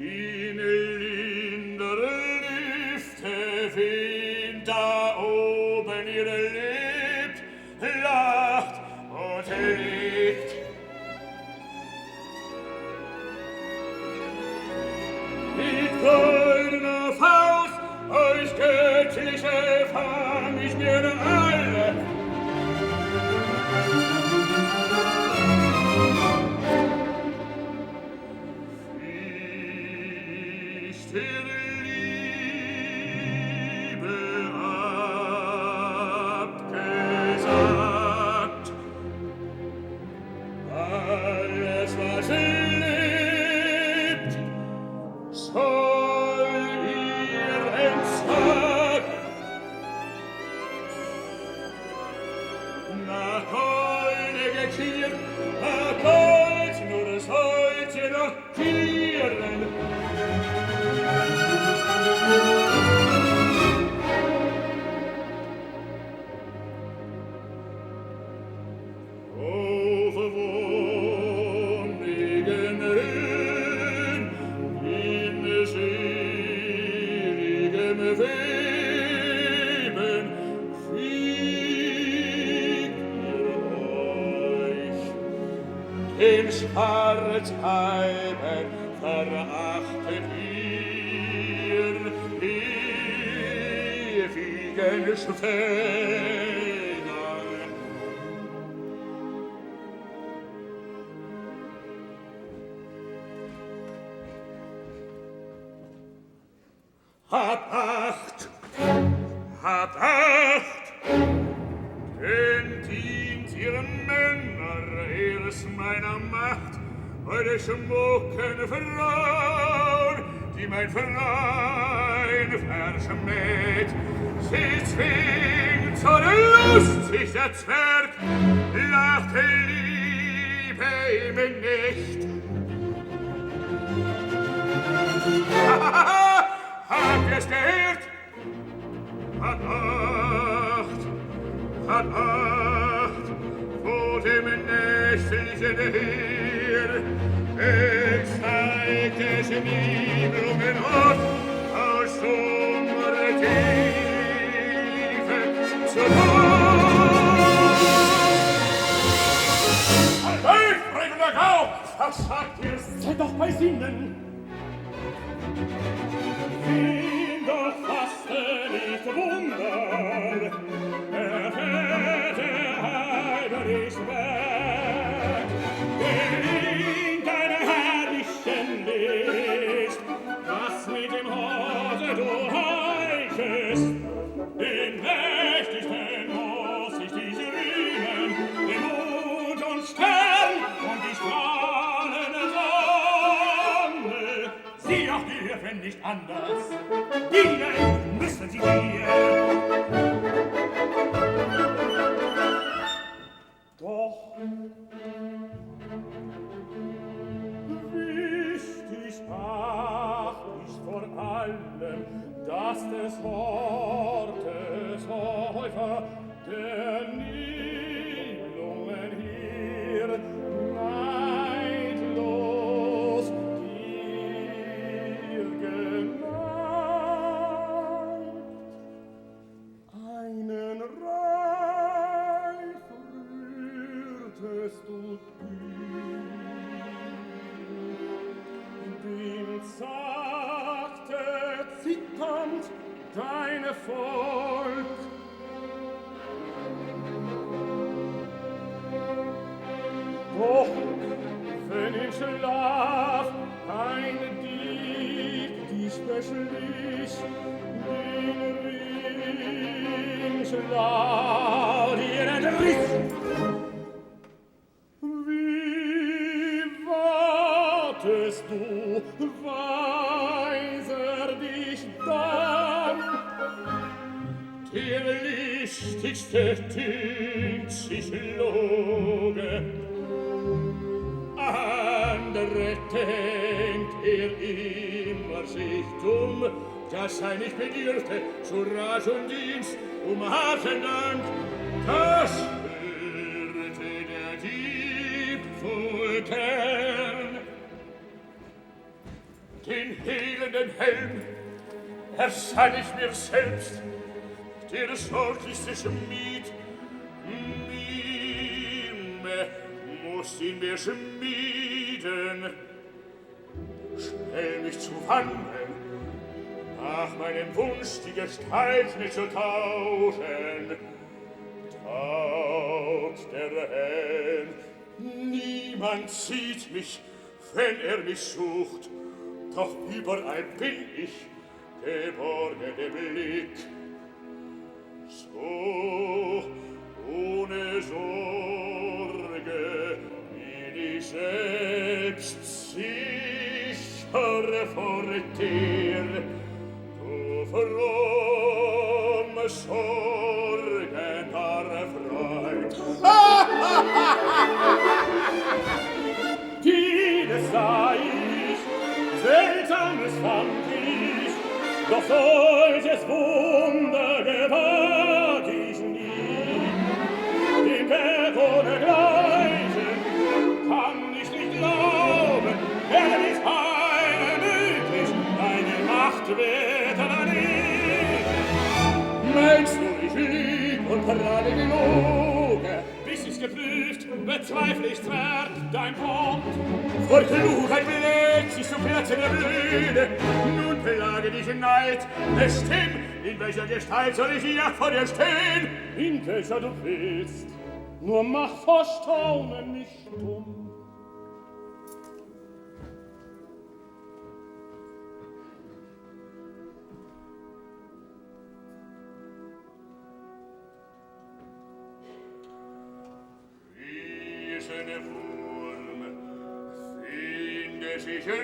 in lindere Lüfte weht, da oben ihre lebt, lacht und lebt. Mit goldener Faust euch göttliche fang ich mir alle. Ficht ihre Liebe abgesagt. Alles, was lebt, soll ihr entsagen. Nach Gold gekehrt, nach Gold, nur sollt ihr noch kehren. Wohnigen Höhen, in seligem Weben, fliegt ihr euch. Den Schwarzhalben verachtet ihr ewigen Schwäger. Habt Acht! Habt Acht! Denn dient ihr Männer erst meiner Macht, eure schmucken Frauen, die mein Freund verschmäht. Sie zwingt zur Lust sich der Zwerg, lacht Liebe ihm nicht. Habt ihr's gehört? Habt Acht! Habt Acht! Vor dem nächtlichen Heer! Es zeigt es die Blumenhof aus Sommertiefen zur Nacht! Halt, frevler Gau! Was sagt ihr? Seid doch bei Sinnen! Find doch fast nicht Wunder, der Fette Heiderich weg, in deine herrlichen Licht, was mit dem Hause du heichest, den mächtigsten muss ich dich rühmen, den Mond und Stern und die strahlende Sonne, sie auch dir, wenn nicht anders, dienen müssen sie dir. Doch wichtig acht ich vor allem, dass des Wortes Häufer der Nibelungen hier neidlos dir geneigt. Einen Reif rührtest du dem sagte zitternd deine Volk. Doch wenn im Schlaf ein Dieb dich beschlich, den Ring schlau dir entriss, wie wartest du, weiser dich dann? Der lichtigste tünkt sich Loge, andere denkt immer sich dumm, dass er nicht bedürfte zu Rat und Dienst, harten Dank. Das hörte der Dieb wohl gern. Den den Helm, ersann ich mir selbst, der sorglichste Schmied. Mime muss ihn mir schmieden, schnell mich zu wandeln, nach meinem Wunsch die Gestalt nicht zu tauschen. Taugt der Helm, niemand sieht mich, wenn er mich sucht, doch überall bin ich, geborgene Blick. So, ohne Sorge, bin ich selbst sicher vor dir, du fromme sorgender Freund. Vieles sah ich, Seltsames fand ich, doch solches Wunder gewahrt ich nie. Den Berg ohne Gleichen kann ich nicht glauben, denn ist eine möglich, deine Macht wird er nie. Meinst du, ich lieb und prale genug? Bis ich's geprüft, bezweifle ich zwar dein Wort. Vor Klugheit belegt sich zu Herzen der Blühne. Nun plage dich in Neid. Bestimm, in welcher Gestalt soll ich hier vor dir stehen? In welcher du willst, nur mach vor Staunen nicht dumm. Wurm, finde sich ringend.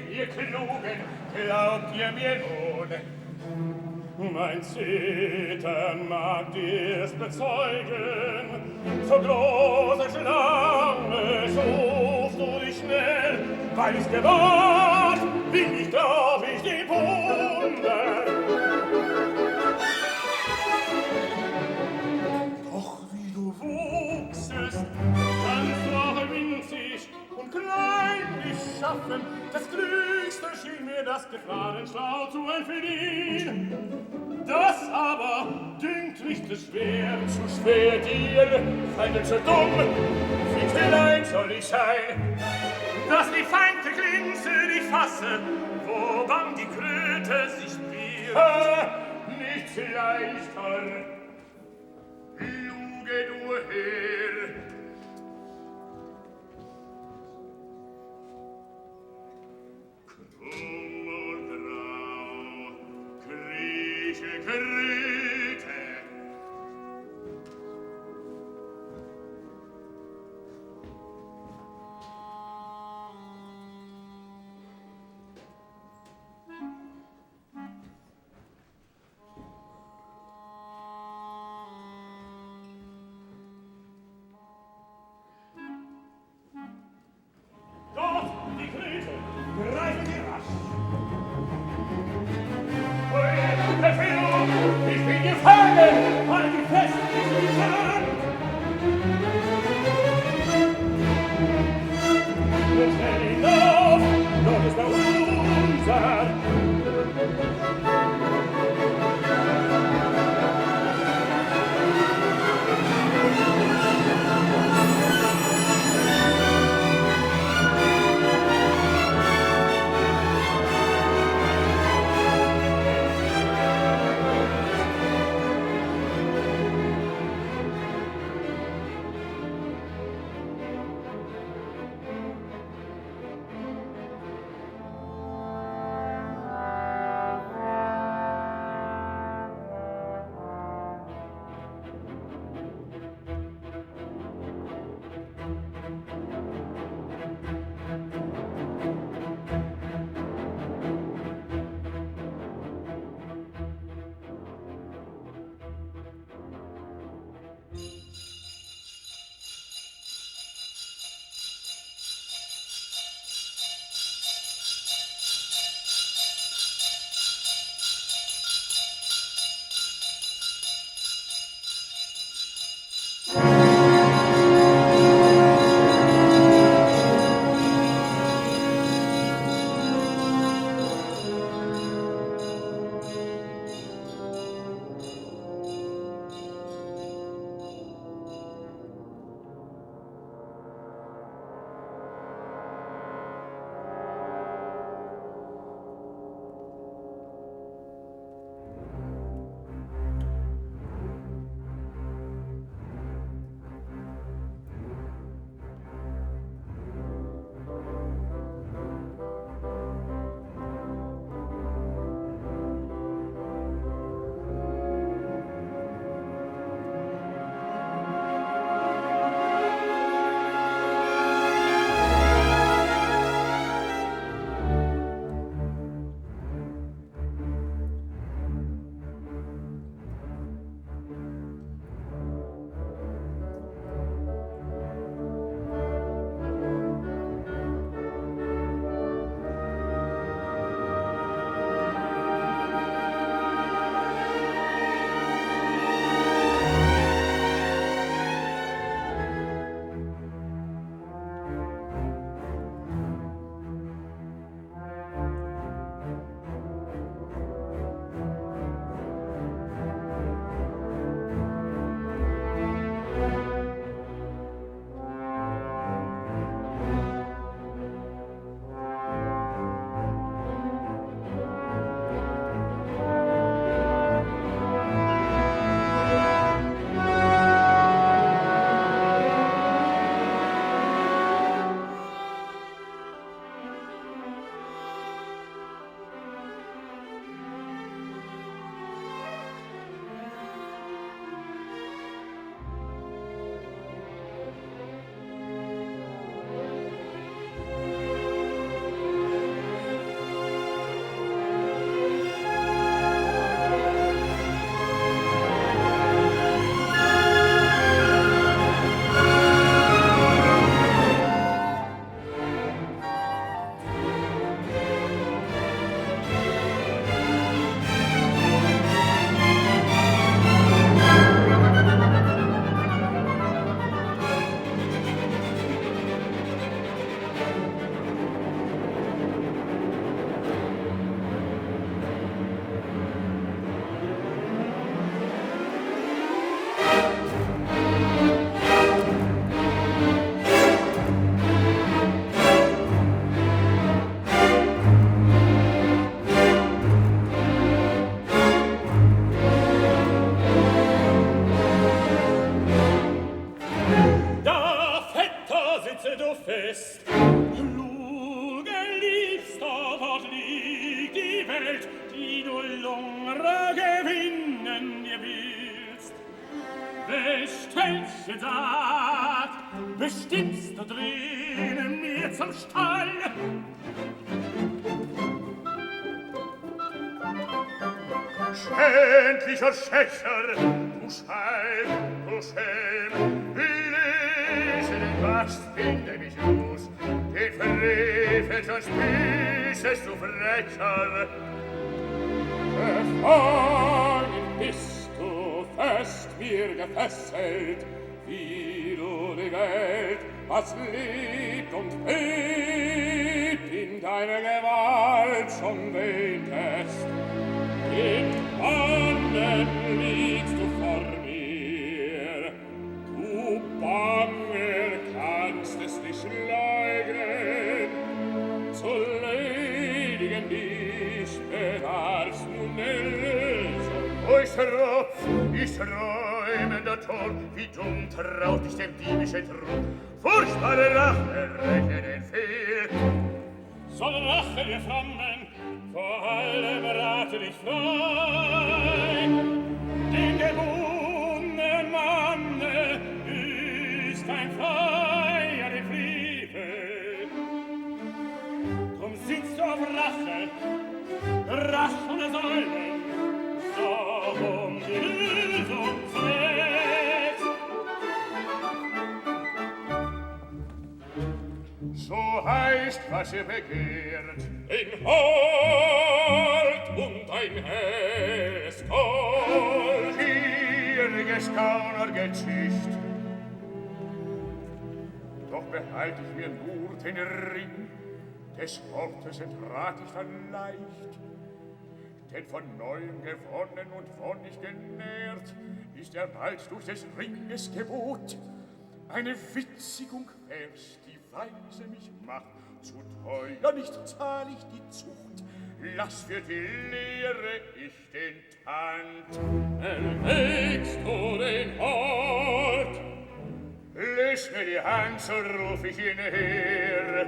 Ihr Klugen, glaubt ihr mir nun? Mein Zittern mag dir's bezeugen, so große Schlange suchst du dich schnell, weil ich's gewahrt, will ich glaub ich die Wunder. Doch wie du wuchsest, ganz noch winzig und klein dich schaffen, das Klügste schien mir das Gefahrenschlau zu entfliehen. Das aber dünkt mich zu schwer dir, Feinde zu dumm, wie klein soll ich sein, dass die Feinde Glinze dich fasse, wo bang die Kröte sich birgt. Nichts leichter, Luge du her, krumm und rau, krieche Kröte. Dort, die Kröte, greifen Sie rasch. Verfehlung, ich bin Stellchen sagt, bestimmst du drinnen mir zum Stall? Schändlicher Schächer, du Schein, du Schelm, löse den Gast, binde mich los, den Frevel, sonst büßest du Frecher. Gefangen bist du fest mir gefesselt, wie du die Welt, was lebt und lebt, in deiner Gewalt schon wähltest. In Bannen liegst du vor mir, du Banger kannst es nicht leugnen, zu ledigen dich bedarfst nun Erlösung. Ich träumender Tor, wie dumm traut dich dem diebischen Trug, furchtbare Rache, räche den Fehl. Soll Rache dir Flammen, vor allem rate dich frei, den gebundenen Manne ist ein Freier den Frevel. Drum sitzt du auf Rache, Rache ohne Säulen, doch um die Lösung zählt. So heißt, was ihr begehrt, ein Halt und ein helles Gold, gieriges Gaunergeschicht. Doch behalt ich mir nur den Ring, des Wortes entrat ich dann leicht, denn von Neuem gewonnen und wonnig genährt, ist er bald durch des Ringes Gebot. Eine Witzigung wär's, die weise mich macht, zu teuer nicht zahl ich die Zucht, lass für die Lehre ich den Tand. Erwägst du den Ort? Lösch mir die Hand, so ruf ich ihn her.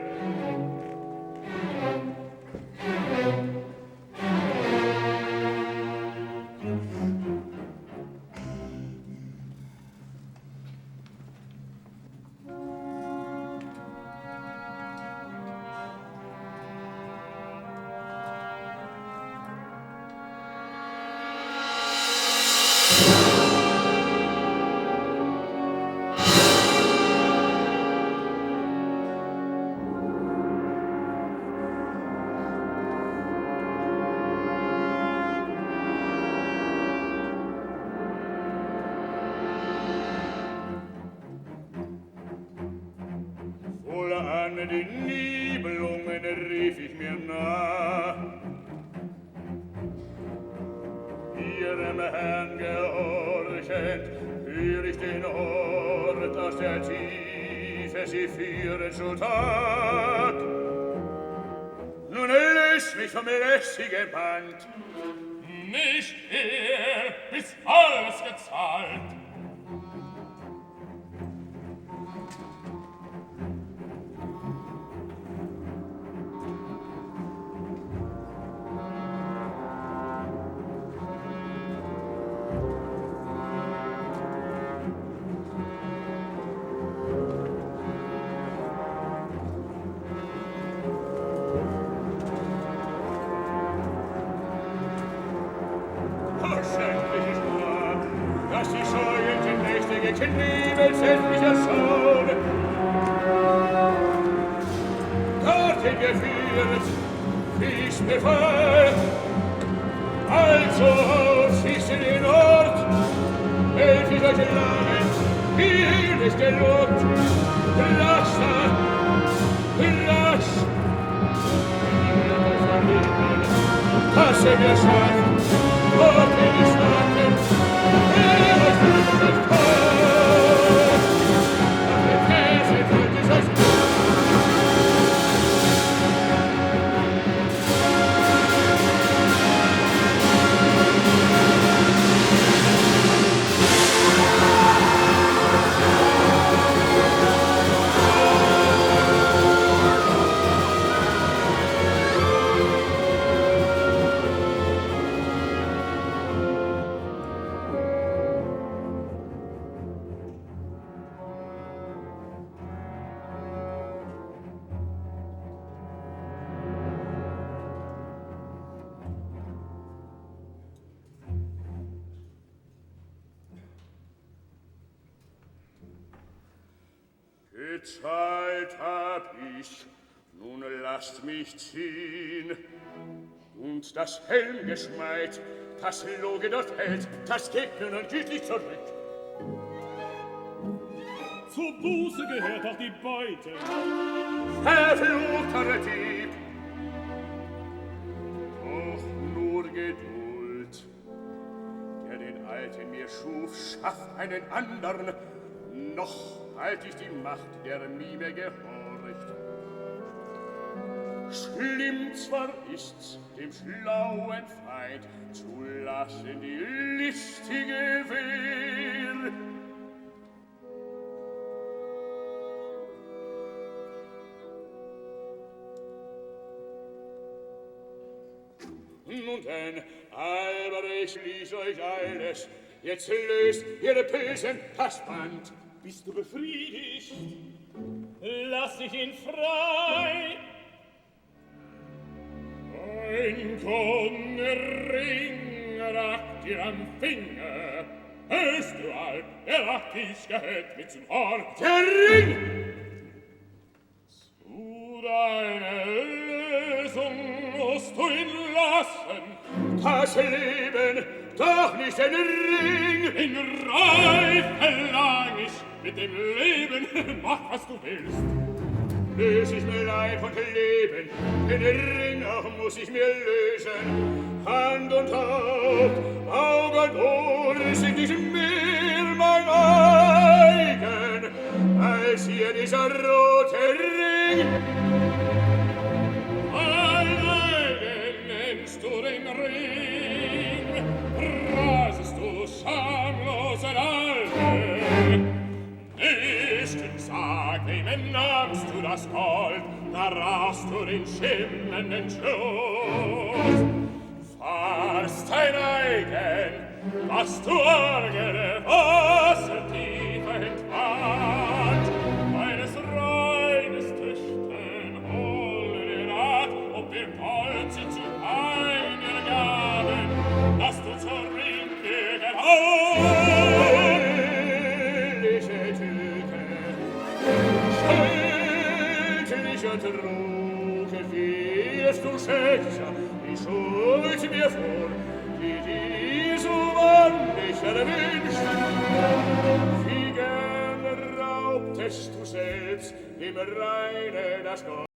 Die Nibelungen rief ich mir nach, ihrem Herrn gehorchend, hör ich den Ort aus der Tiefe sie führen zu Tag. Nun lösch mich vom lästigen Band, nicht eher, bis alles gezahlt. Bezahlt hab ich, nun lasst mich ziehen. Und das Helmgeschmeid, das Loge dort hält, das geht mir nun gütlich zurück. Zur Buße gehört auch die Beute. Verfluchter Dieb! Doch nur Geduld. Der den Alten mir schuf, schafft einen andern. Noch halt ich die Macht, der mir gehorcht. Schlimm zwar ist's, dem schlauen Feind zu lassen die listige Wehr. Nun denn, Albrecht ließ euch alles, jetzt löst ihr Bösen das Band. Bist du befriedigt? Lass ich ihn frei. Ein goldener Ring ragt dir am Finger. Hörst du, Alb, der ragt dich gehört mit zum Horn. Der Ring! Zu deiner Lösung musst du ihn lassen. Das Leben, doch nicht den Ring! In Reife lang ich mit dem Leben, mach was du willst. Lös ich mir Leib und Leben, den Ring auch muss ich mir lösen. Hand und Haupt, Auge und Ohr sind nicht mehr mein eigen, als hier dieser rote Ring. Mein eigen nennst du den Ring, preisest du schamloser Alte. Nicht, sag, wem nahmst du das Gold, da rast du den schimmenden Schluss. Fahrst dein eigen, was du argere Wassertiefe entwand, meines Reines Töchtern hole dir Rat, ob wir wollt sie zu einer gaben, dass du zur Ringe gehst. Trug, wirst du Schächer, die Schuld mir vor, die so wannig erwünscht. Wie gern raubtest du selbst im Reine das Gold.